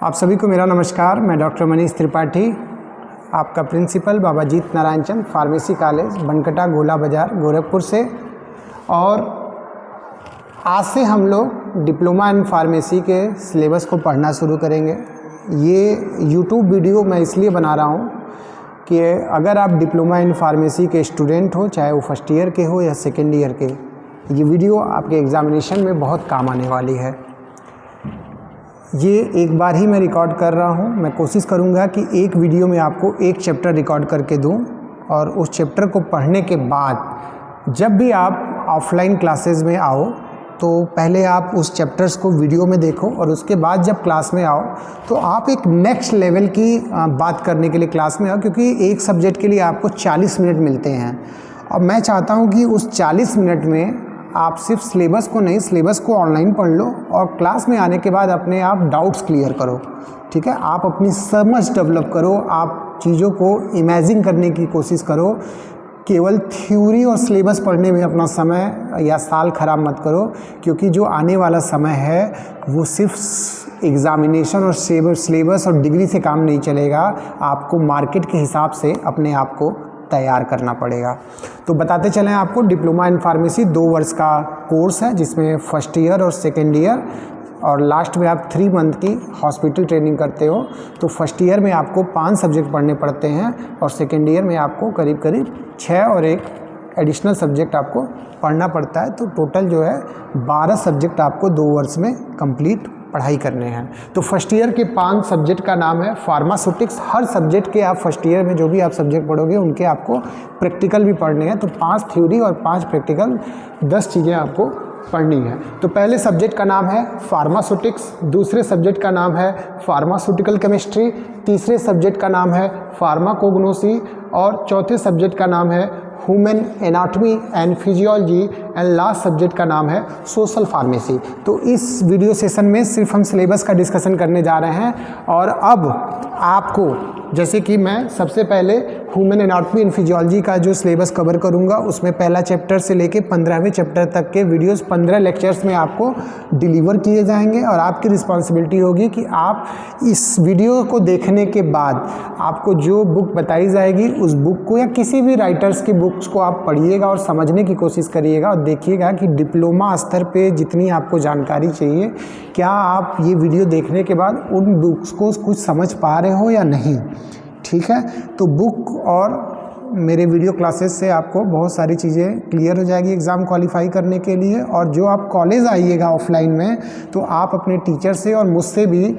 आप सभी को मेरा नमस्कार। मैं डॉक्टर मनीष त्रिपाठी, आपका प्रिंसिपल बाबा जीत नारायण चंद फार्मेसी कॉलेज बनकटा गोला बाज़ार गोरखपुर से। और आज से हम लोग डिप्लोमा इन फार्मेसी के सिलेबस को पढ़ना शुरू करेंगे। ये यूट्यूब वीडियो मैं इसलिए बना रहा हूँ कि अगर आप डिप्लोमा इन फार्मेसी के स्टूडेंट हो, चाहे वो फर्स्ट ईयर के हो या सेकेंड ईयर के, ये वीडियो आपके एग्ज़ामिनेशन में बहुत काम आने वाली है। ये एक बार ही मैं रिकॉर्ड कर रहा हूँ। मैं कोशिश करूँगा कि एक वीडियो में आपको एक चैप्टर रिकॉर्ड करके दूँ, और उस चैप्टर को पढ़ने के बाद जब भी आप ऑफलाइन क्लासेस में आओ तो पहले आप उस चैप्टर्स को वीडियो में देखो, और उसके बाद जब क्लास में आओ तो आप एक नेक्स्ट लेवल की बात करने के लिए क्लास में आओ, क्योंकि एक सब्जेक्ट के लिए आपको 40 मिनट मिलते हैं। और मैं चाहता हूँ कि उस 40 मिनट में आप सिर्फ सिलेबस को नहीं, सिलेबस को ऑनलाइन पढ़ लो और क्लास में आने के बाद अपने आप डाउट्स क्लियर करो। ठीक है, आप अपनी समझ डेवलप करो, आप चीज़ों को इमेजिन करने की कोशिश करो। केवल थ्योरी और सिलेबस पढ़ने में अपना समय या साल ख़राब मत करो, क्योंकि जो आने वाला समय है वो सिर्फ एग्ज़ामिनेशन और सिलेबस और डिग्री से काम नहीं चलेगा। आपको मार्केट के हिसाब से अपने आप को तैयार करना पड़ेगा। तो बताते चलें आपको, डिप्लोमा इन फार्मेसी 2 वर्ष का कोर्स है, जिसमें फर्स्ट ईयर और सेकेंड ईयर और लास्ट में आप 3 मंथ की हॉस्पिटल ट्रेनिंग करते हो। तो फर्स्ट ईयर में आपको 5 सब्जेक्ट पढ़ने पड़ते हैं और सेकेंड ईयर में आपको करीब 6 और एक एडिशनल सब्जेक्ट आपको पढ़ना पड़ता है। तो टोटल जो है 12 सब्जेक्ट आपको 2 वर्ष में कंप्लीट पढ़ाई करने हैं। तो फर्स्ट ईयर के 5 सब्जेक्ट का नाम है फार्मास्यूटिक्स। हर सब्जेक्ट के आप फर्स्ट ईयर में जो भी आप सब्जेक्ट पढ़ोगे उनके आपको प्रैक्टिकल भी पढ़ने हैं। तो 5 थ्योरी और 5 प्रैक्टिकल, 10 चीज़ें आपको पढ़नी है। तो पहले सब्जेक्ट का नाम है फार्मास्यूटिक्स, दूसरे सब्जेक्ट का नाम है फार्मास्यूटिकल केमिस्ट्री, तीसरे सब्जेक्ट का नाम है फार्माकोग्नोसी और चौथे सब्जेक्ट का नाम है human anatomy and physiology and last subject का नाम है सोशल फार्मेसी। तो इस वीडियो सेशन में सिर्फ हम सिलेबस का डिस्कशन करने जा रहे हैं। और अब आपको, जैसे कि मैं सबसे पहले ह्यूमन एनाटॉमी एंड फिजियोलॉजी का जो सिलेबस कवर करूंगा, उसमें पहला चैप्टर से लेके 15वें चैप्टर तक के वीडियोस 15 लेक्चर्स में आपको डिलीवर किए जाएंगे। और आपकी रिस्पॉन्सिबिलिटी होगी कि आप इस वीडियो को देखने के बाद आपको जो बुक बताई जाएगी उस बुक को या किसी भी राइटर्स की बुक्स को आप पढ़िएगा और समझने की कोशिश करिएगा, और देखिएगा कि डिप्लोमा स्तर पे जितनी आपको जानकारी चाहिए, क्या आप ये वीडियो देखने के बाद उन बुक्स को कुछ समझ पा रहे हो या नहीं। ठीक है, तो बुक और मेरे वीडियो क्लासेस से आपको बहुत सारी चीज़ें क्लियर हो जाएगी एग्ज़ाम क्वालिफाई करने के लिए। और जो आप कॉलेज आइएगा ऑफलाइन में, तो आप अपने टीचर से और मुझसे भी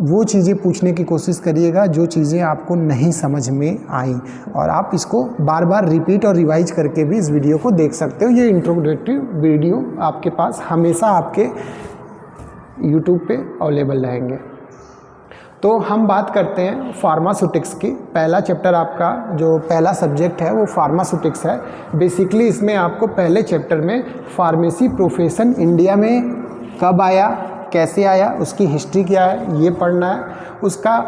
वो चीज़ें पूछने की कोशिश करिएगा जो चीज़ें आपको नहीं समझ में आई, और आप इसको बार बार रिपीट और रिवाइज करके भी इस वीडियो को देख सकते हो। ये इंट्रोडक्टिव वीडियो आपके पास हमेशा आपके यूट्यूब पे अवेलेबल रहेंगे। तो हम बात करते हैं फार्मास्यूटिक्स की। पहला चैप्टर आपका जो पहला सब्जेक्ट है वो फार्मास्यूटिक्स है। बेसिकली इसमें आपको पहले चैप्टर में फार्मेसी प्रोफेशन इंडिया में कब आया, कैसे आया, उसकी हिस्ट्री क्या है, ये पढ़ना है। उसका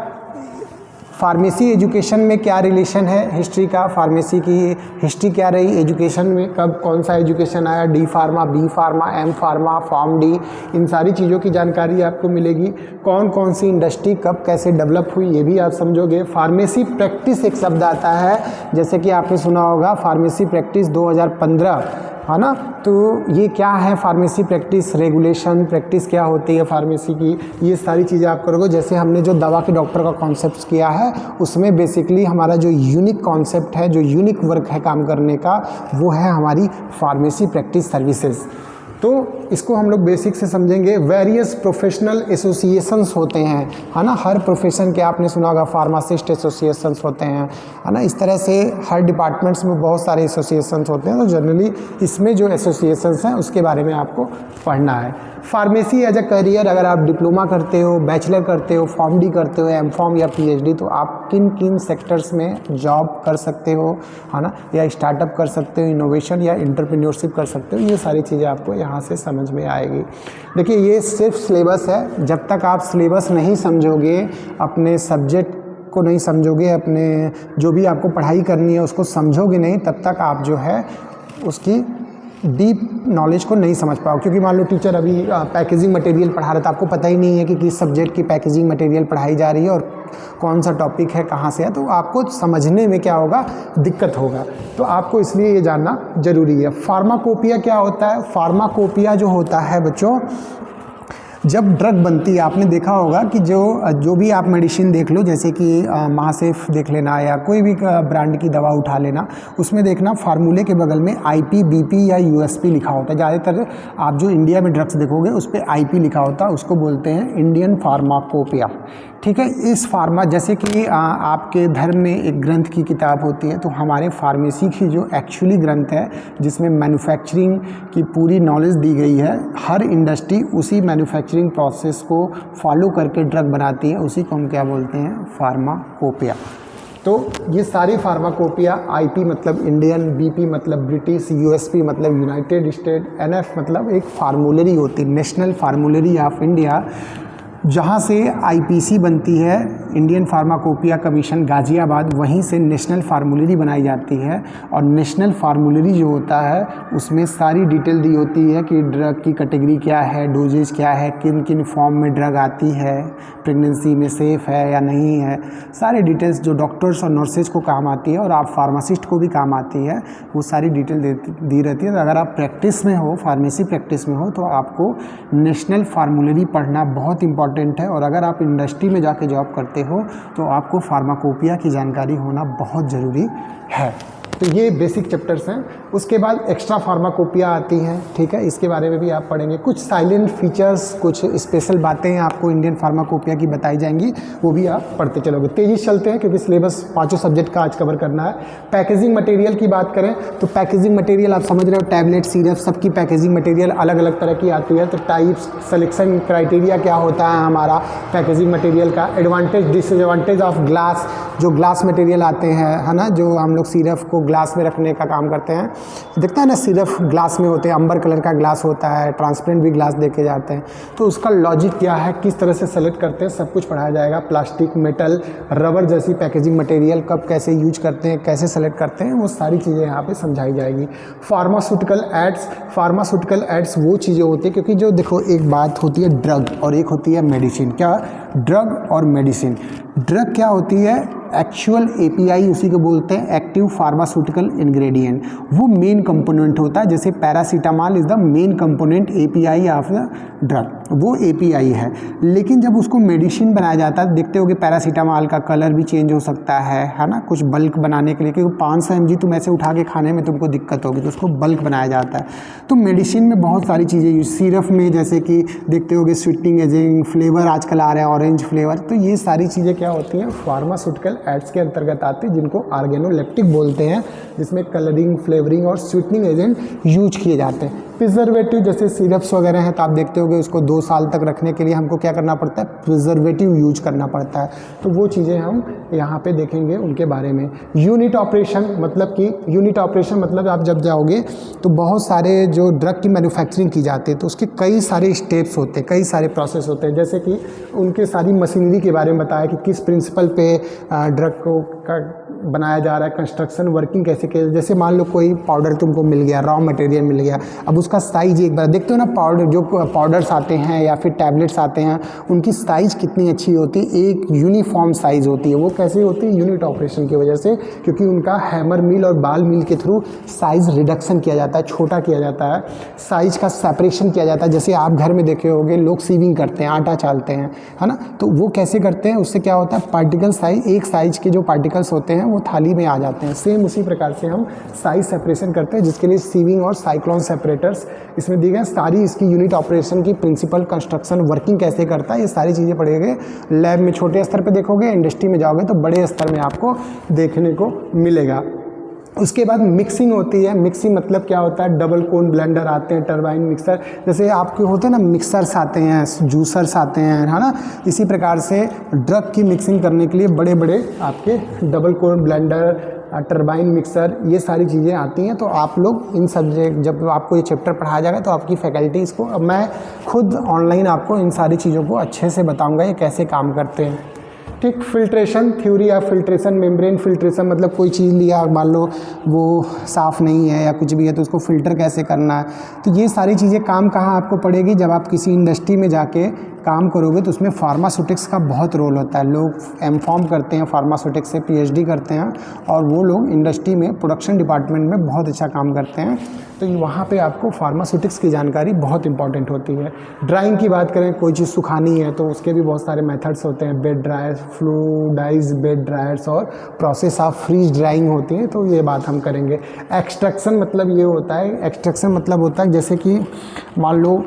फार्मेसी एजुकेशन में क्या रिलेशन है, हिस्ट्री का, फार्मेसी की हिस्ट्री क्या रही, एजुकेशन में कब कौन सा एजुकेशन आया, D pharma, B pharma, M pharma, pharm D, इन सारी चीज़ों की जानकारी आपको मिलेगी। कौन कौन सी इंडस्ट्री कब कैसे डेवलप हुई ये भी आप समझोगे। फार्मेसी प्रैक्टिस एक शब्द आता है, जैसे कि आपने सुना होगा फार्मेसी प्रैक्टिस 2015, है ना। तो ये क्या है फार्मेसी प्रैक्टिस, रेगुलेशन, प्रैक्टिस क्या होती है फार्मेसी की, ये सारी चीज़ें आप करोगे। जैसे हमने जो दवा के डॉक्टर का कॉन्सेप्ट किया है, उसमें बेसिकली हमारा जो यूनिक कॉन्सेप्ट है, जो यूनिक वर्क है काम करने का, वो है हमारी फार्मेसी प्रैक्टिस सर्विसेज। तो इसको हम लोग बेसिक से समझेंगे। वेरियस प्रोफेशनल एसोसिएशंस होते हैं, है ना। हर प्रोफेशन के आपने सुना होगा फार्मासिस्ट एसोसिएशंस होते हैं, है ना। इस तरह से हर डिपार्टमेंट्स में बहुत सारे एसोसिएशंस होते हैं। तो जनरली इसमें जो एसोसिएशंस हैं उसके बारे में आपको पढ़ना है। फार्मेसी एज अ करियर, अगर आप डिप्लोमा करते हो, बैचलर करते हो, फॉर्म डी करते हो, एम फॉर्म या पीएचडी, तो आप किन किन सेक्टर्स में जॉब कर सकते हो, है ना, या स्टार्टअप कर सकते हो, इनोवेशन या एंटरप्रेन्योरशिप कर सकते हो, ये सारी चीज़ें आपको यहाँ से समझ में आएगी। देखिए, ये सिर्फ सिलेबस है। जब तक आप सिलेबस नहीं समझोगे, अपने सब्जेक्ट को नहीं समझोगे, अपने जो भी आपको पढ़ाई करनी है उसको समझोगे नहीं, तब तक आप जो है उसकी डीप नॉलेज को नहीं समझ पाओ, क्योंकि मान लो टीचर अभी पैकेजिंग मटेरियल पढ़ा रहा था, आपको पता ही नहीं है कि किस सब्जेक्ट की पैकेजिंग मटेरियल पढ़ाई जा रही है और कौन सा टॉपिक है, कहाँ से है, तो आपको समझने में क्या होगा, दिक्कत होगा। तो आपको इसलिए ये जानना ज़रूरी है। फार्माकोपिया क्या होता है? फार्माकोपिया जो होता है बच्चों, जब ड्रग बनती है, आपने देखा होगा कि जो भी आप मेडिसिन देख लो, जैसे कि महासेफ देख लेना या कोई भी ब्रांड की दवा उठा लेना, उसमें देखना फार्मूले के बगल में IP, BP या USP लिखा होता है। ज़्यादातर आप जो इंडिया में ड्रग्स देखोगे उस पर IP लिखा होता है, उसको बोलते हैं इंडियन फार्माकोपिया। ठीक है, इस फार्मा, जैसे कि आपके धर्म में एक ग्रंथ की किताब होती है, तो हमारे फार्मेसी की जो एक्चुअली ग्रंथ है जिसमें मैन्युफैक्चरिंग की पूरी नॉलेज दी गई है, हर इंडस्ट्री उसी मैन्युफैक्चरिंग प्रोसेस को फॉलो करके ड्रग बनाती है, उसी को हम क्या बोलते हैं, फार्माकोपिया। तो ये सारी फार्माकोपिया, IP मतलब इंडियन, BP मतलब ब्रिटिश, USP मतलब यूनाइटेड स्टेट, NF मतलब एक फार्मूलरी होती है, नेशनल फार्मूलरी ऑफ इंडिया, जहाँ से IPC बनती है, इंडियन फार्माकोपिया कमीशन गाज़ियाबाद, वहीं से नेशनल फार्मूलरी बनाई जाती है। और नेशनल फार्मूलरी जो होता है उसमें सारी डिटेल दी होती है कि ड्रग की कैटेगरी क्या है, डोजेज क्या है, किन किन फॉर्म में ड्रग आती है, प्रेगनेंसी में सेफ़ है या नहीं है, सारी डिटेल्स जो डॉक्टर्स और नर्सेज को काम आती है और आप फार्मासिस्ट को भी काम आती है, वो सारी डिटेल दी रहती है। तो अगर आप प्रैक्टिस में हो, फार्मेसी प्रैक्टिस में हो, तो आपको नेशनल फार्मूलरी पढ़ना बहुत इंपॉर्टेंट है। और अगर आप इंडस्ट्री में जाके जॉब करते हो तो आपको फार्माकोपिया की जानकारी होना बहुत ज़रूरी है। तो ये बेसिक चैप्टर्स हैं। उसके बाद एक्स्ट्रा फार्माकोपिया आती हैं, ठीक है, इसके बारे में भी आप पढ़ेंगे। कुछ साइलेंट फीचर्स, कुछ स्पेशल बातें आपको इंडियन फार्माकोपिया की बताई जाएंगी, वो भी आप पढ़ते चलोगे। तेज़ी से चलते हैं क्योंकि सिलेबस 5 सब्जेक्ट का आज कवर करना है। पैकेजिंग मटेरियल की बात करें तो पैकेजिंग मटेरियल आप समझ रहे हो, टैबलेट, सिरप, सबकी पैकेजिंग मटेरियल अलग अलग तरह की आती है। तो टाइप्स, सिलेक्शन क्राइटेरिया क्या होता है हमारा पैकेजिंग मटेरियल का, एडवांटेज डिसएडवांटेज ऑफ ग्लास, जो ग्लास मटेरियल आते हैं, है ना, जो हम लोग सिरप को ग्लास में रखने का काम करते हैं, दिखता है ना, सिर्फ ग्लास में होते हैं, अंबर कलर का ग्लास होता है, ट्रांसपेरेंट भी ग्लास देखे जाते हैं। तो उसका लॉजिक क्या है, किस तरह से सेलेक्ट करते हैं, सब कुछ पढ़ाया जाएगा। प्लास्टिक, मेटल, रबर जैसी पैकेजिंग मटेरियल कब कैसे यूज करते हैं, कैसे सेलेक्ट करते हैं, वो सारी चीज़ें यहाँ पे समझाई जाएगी। फार्मास्यूटिकल एड्स, फार्मास्यूटिकल एड्स वो चीज़ें होती है, क्योंकि जो देखो, एक बात होती है ड्रग और एक होती है मेडिसिन। क्या ड्रग और मेडिसिन? ड्रग क्या होती है, एक्चुअल API उसी को बोलते हैं, एक्टिव फार्मास्यूटिकल इंग्रेडिएंट, वो मेन कंपोनेंट होता है। जैसे paracetamol is the main component API of the drug, वो API है। लेकिन जब उसको मेडिसिन बनाया जाता है, देखते हो कि पैरासीटामॉल का कलर भी चेंज हो सकता है ना, कुछ बल्क बनाने के लिए, क्योंकि 500 mg तुम ऐसे उठा के खाने में तुमको दिक्कत होगी, तो उसको बल्क बनाया जाता है। तो मेडिसिन में बहुत सारी चीज़ें, सिरप में जैसे कि देखते होगे स्वीटनिंग एजेंट, फ्लेवर आजकल आ रहा है ऑरेंज फ्लेवर, तो ये सारी चीज़ें क्या होती हैं, फार्मास्यूटिकल एड्स के अंतर्गत आती है, जिनको ऑर्गेनोलेप्टिक बोलते हैं, जिसमें कलरिंग, फ्लेवरिंग और स्वीटनिंग एजेंट यूज किए जाते हैं। प्रिजर्वेटिव जैसे सिरप्स वगैरह हैं, तो आप देखते होगे उसको 2 साल तक रखने के लिए हमको क्या करना पड़ता है, प्रिजर्वेटिव यूज करना पड़ता है। तो वो चीज़ें हम यहाँ पे देखेंगे उनके बारे में। यूनिट ऑपरेशन मतलब कि, यूनिट ऑपरेशन मतलब आप जब जाओगे तो बहुत सारे जो ड्रग की मैन्युफैक्चरिंग की जाती है, तो उसके कई सारे स्टेप्स होते हैं, कई सारे प्रोसेस होते हैं। जैसे कि उनके सारी मशीनरी के बारे में बताया कि किस प्रिंसिपल पे ड्रग को बनाया जा रहा है, कंस्ट्रक्शन वर्किंग कैसे किया। जैसे मान लो कोई पाउडर तुमको मिल गया, रॉ मटेरियल मिल गया, अब उसका साइज एक बार देखते हो ना, पाउडर जो पाउडर्स आते हैं या फिर टैबलेट्स आते हैं, उनकी साइज़ कितनी अच्छी होती है, एक यूनिफॉर्म साइज़ होती है। वो कैसे होती है, यूनिट ऑपरेशन की वजह से, क्योंकि उनका हैमर मिल और बाल मिल के थ्रू साइज़ रिडक्शन किया जाता है, छोटा किया जाता है, साइज़ का सेपरेशन किया जाता है। जैसे आप घर में देखे होंगे लोग सीविंग करते हैं, आटा चालते हैं, है ना, तो वो कैसे करते हैं, उससे क्या होता है, पार्टिकल साइज, एक साइज के जो पार्टिकल्स होते हैं वो थाली में आ जाते हैं। सेम उसी प्रकार से हम साइज सेपरेशन करते हैं, जिसके लिए सीविंग और साइक्लोन सेपरेटर्स इसमें दी गए। सारी इसकी यूनिट ऑपरेशन की प्रिंसिपल, कंस्ट्रक्शन, वर्किंग कैसे करता है, ये सारी चीज़ें पढ़ेंगे। लैब में छोटे स्तर पे देखोगे, इंडस्ट्री में जाओगे तो बड़े स्तर में आपको देखने को मिलेगा। उसके बाद मिक्सिंग होती है। मिक्सिंग मतलब क्या होता है, डबल कोन ब्लेंडर आते हैं, टरबाइन मिक्सर, जैसे आपके होते हैं ना मिक्सर्स आते हैं, जूसर्स आते हैं, है ना, इसी प्रकार से ड्रग की मिक्सिंग करने के लिए बड़े बड़े आपके डबल कोन ब्लेंडर, टरबाइन मिक्सर, ये सारी चीज़ें आती हैं। तो आप लोग इन सब्जेक्ट, जब आपको ये चैप्टर पढ़ाया जाएगा तो आपकी फैकल्टी इसको, मैं खुद ऑनलाइन आपको इन सारी चीज़ों को अच्छे से बताऊँगा ये कैसे काम करते हैं। ठीक। फिल्ट्रेशन थ्योरी या फिल्ट्रेशन, मेम्ब्रेन फिल्ट्रेशन मतलब कोई चीज़ लिया और मान लो वो साफ़ नहीं है या कुछ भी है तो उसको फ़िल्टर कैसे करना है। तो ये सारी चीज़ें काम कहाँ आपको पड़ेगी, जब आप किसी इंडस्ट्री में जाके काम करोगे तो उसमें फार्मास्यूटिक्स का बहुत रोल होता है। लोग एमफॉर्म करते हैं फार्मास्यूटिक्स से, पीएचडी करते हैं और वो लोग इंडस्ट्री में प्रोडक्शन डिपार्टमेंट में बहुत अच्छा काम करते हैं। तो वहाँ पे आपको फार्मास्यूटिक्स की जानकारी बहुत इंपॉर्टेंट होती है। ड्राइंग की बात करें, कोई चीज़ सुखानी है तो उसके भी बहुत सारे मेथड्स होते हैं, बेड ड्रायर्स, फ्लूइडाइज बेड ड्रायर्स और प्रोसेस ऑफ फ्रीज ड्राइंग होती है, तो ये बात हम करेंगे। एक्सट्रैक्शन मतलब ये होता है, एक्सट्रैक्शन मतलब होता है जैसे कि मान लो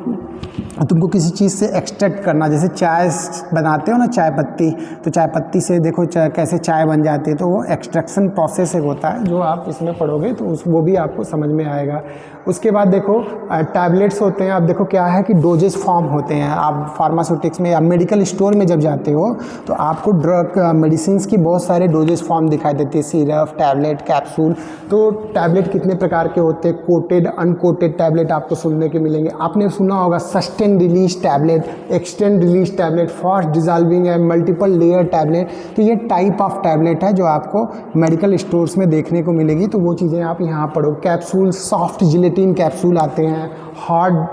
तुमको किसी चीज़ से एक्सट्रैक्ट करना, जैसे चाय बनाते हो ना, चाय पत्ती, तो चाय पत्ती से देखो कैसे चाय बन जाती है, तो वो एक्सट्रैक्शन प्रोसेस एक होता है जो आप इसमें पढ़ोगे तो वो भी आपको समझ में आएगा। उसके बाद देखो टैबलेट्स होते हैं। अब देखो क्या है कि डोजेस फॉर्म होते हैं। आप फार्मास्यूटिक्स में या मेडिकल स्टोर में जब जाते हो तो आपको ड्रग मेडिसिन की बहुत सारे डोजेस फॉर्म दिखाई देती है, सिरप, टैबलेट, कैप्सूल। तो टैबलेट कितने प्रकार के होते हैं, कोटेड, अनकोटेड टैबलेट आपको सुनने के मिलेंगे। आपने सुना होगा sustain release tablet, extend release tablet, fast dissolving है, मल्टीपल लेयर टैबलेट। तो ये टाइप ऑफ टैबलेट है जो आपको मेडिकल स्टोर्स में देखने को मिलेगी, तो वो चीज़ें आप यहाँ पढ़ो। कैप्सूल, सॉफ्ट जिलेटिन कैप्सूल आते हैं, हार्ड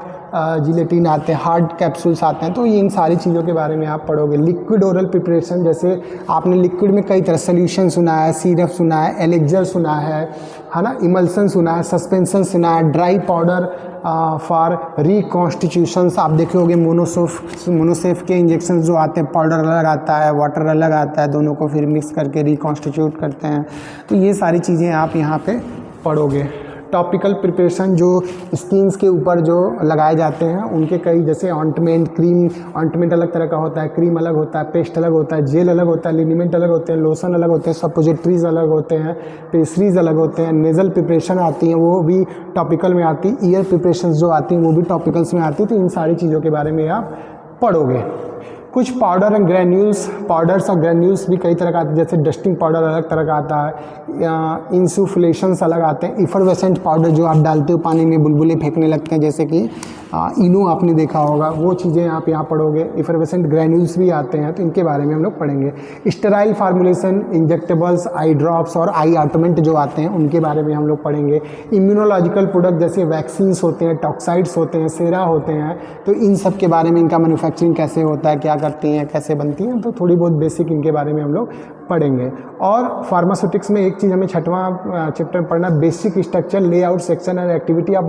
जिलेटिन आते हैं, हार्ड कैप्सूल्स आते हैं, तो ये इन सारी चीज़ों के बारे में आप पढ़ोगे। लिक्विड ओरल प्रिपरेशन, जैसे आपने लिक्विड में कई तरह सोल्यूशन सुना है, सिरप सुना है, एलेक्जर सुना है ना, इमल्सन सुना है, सस्पेंशन सुना है, ड्राई पाउडर फॉर रिकॉन्स्टिट्यूशंस आप देखे होगे। मोनोसेफ के इंजेक्शन जो आते हैं, पाउडर अलग आता है, वाटर अलग आता है, दोनों को फिर मिक्स करके रिकॉन्स्टिट्यूट करते हैं। तो ये सारी चीज़ें आप यहाँ पे पढ़ोगे। टॉपिकल प्रिपरेशन जो स्किन्स के ऊपर जो लगाए जाते हैं उनके कई, जैसे ऑइंटमेंट, क्रीम। ऑइंटमेंट अलग तरह का होता है, क्रीम अलग होता है, पेस्ट अलग होता है, जेल अलग होता है, लिनीमेंट अलग होते हैं, लोशन अलग होते हैं, सपोजिटरीज अलग होते हैं, पेस्ट्रीज अलग होते हैं। नेज़ल प्रिपरेशन आती हैं वो भी टॉपिकल में आती है। ईयर प्रिपरेशन जो आती हैं वो भी टॉपिकल्स में आती है। तो इन सारी चीज़ों के बारे में आप पढ़ोगे। कुछ पाउडर एंड ग्रैन्यूल्स, पाउडर्स और ग्रैन्यूल्स भी कई तरह का आते हैं, जैसे डस्टिंग पाउडर अलग तरह का आता है, इंसुफ्लेशंस अलग आते हैं, इफरवेसेंट पाउडर जो आप डालते हो पानी में बुलबुले फेंकने लगते हैं, जैसे कि इनो आपने देखा होगा, वो चीज़ें आप यहाँ पढ़ोगे। इफरवेसेंट ग्रैन्यूल्स भी आते हैं, तो इनके बारे में हम लोग पढ़ेंगे। Sterile formulation, injectables, eye drops और आई ऑटोमेंट जो आते हैं उनके बारे में हम लोग पढ़ेंगे। इम्यूनोलॉजिकल प्रोडक्ट जैसे वैक्सीन्स होते हैं, टॉक्साइड्स होते हैं, सेरा होते हैं, तो इन सब के बारे में, इनका मैन्युफैक्चरिंग कैसे होता है, क्या करती हैं, कैसे बनती हैं, तो थोड़ी बहुत बेसिक इनके बारे में हम लोग पढ़ेंगे। और फार्मास्यूटिक्स में एक चीज़ हमें 6वां चैप्टर में पढ़ना, basic structure, layout, section and activity of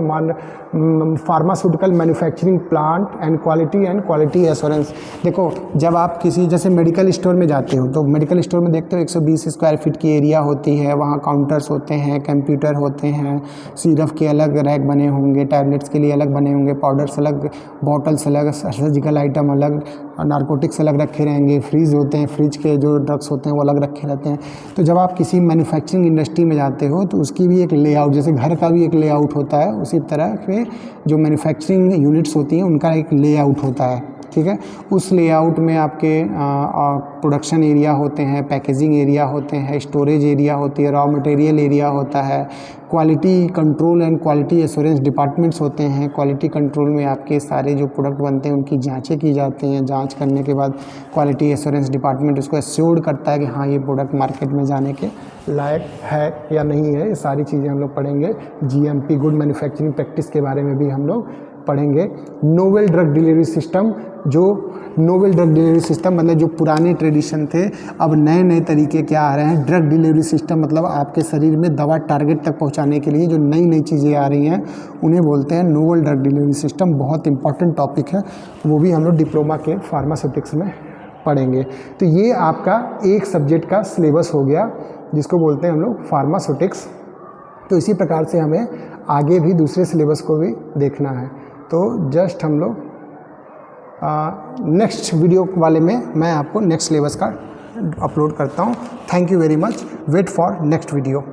pharmaceutical manufacturing plant and quality assurance. देखो जब आप किसी जैसे मेडिकल स्टोर में जाते हो तो मेडिकल स्टोर में देखते हो 120 स्क्वायर फीट की एरिया होती है, वहाँ काउंटर्स होते हैं, कंप्यूटर होते हैं, सिरप के अलग रैक बने होंगे, टैबलेट्स के लिए अलग बने होंगे, पाउडर्स अलग, बॉटल्स अलग, सर्जिकल आइटम अलग, नारकोटिक्स अलग रखे रहेंगे, फ्रीज होते हैं, फ्रिज के जो ड्रग्स होते हैं वो अलग रखे रहते हैं। तो जब आप किसी मैन्युफैक्चरिंग इंडस्ट्री में जाते हो तो उसकी भी एक लेआउट, जैसे घर का भी एक लेआउट होता है, उसी तरह के जो मैन्युफैक्चरिंग यूनिट्स होती हैं उनका एक लेआउट होता है, ठीक है। उस लेआउट में आपके प्रोडक्शन एरिया होते हैं, पैकेजिंग एरिया होते हैं, स्टोरेज एरिया होती है, रॉ मटेरियल एरिया होता है, quality control and quality assurance departments होते हैं। क्वालिटी कंट्रोल में आपके सारे जो प्रोडक्ट बनते हैं उनकी जांचें की जाती हैं, जांच करने के बाद क्वालिटी एश्योरेंस डिपार्टमेंट उसको एश्योर्ड करता है कि हाँ ये प्रोडक्ट मार्केट में जाने के लायक है या नहीं है। ये सारी चीज़ें हम लोग पढ़ेंगे। जीएमपी, गुड मैन्युफैक्चरिंग प्रैक्टिस के बारे में भी हम लोग पढ़ेंगे। नोवेल ड्रग डिलीवरी सिस्टम, जो नोवेल ड्रग डिलीवरी सिस्टम मतलब जो पुराने ट्रेडिशन थे, अब नए नए तरीके क्या आ रहे हैं। ड्रग डिलीवरी सिस्टम मतलब आपके शरीर में दवा टारगेट तक पहुंचाने के लिए जो नई नई चीज़ें आ रही हैं उन्हें बोलते हैं नोवेल ड्रग डिलीवरी सिस्टम। बहुत इंपॉर्टेंट टॉपिक है, वो भी हम लोग डिप्लोमा के फार्मास्यूटिक्स में पढ़ेंगे। तो ये आपका एक सब्जेक्ट का सिलेबस हो गया जिसको बोलते हैं हम लोग फार्मास्यूटिक्स। तो इसी प्रकार से हमें आगे भी दूसरे सिलेबस को भी देखना है। तो जस्ट हम लोग नेक्स्ट वीडियो वाले में मैं आपको नेक्स्ट सिलेबस का अपलोड करता हूँ। Thank you very much. Wait for next video.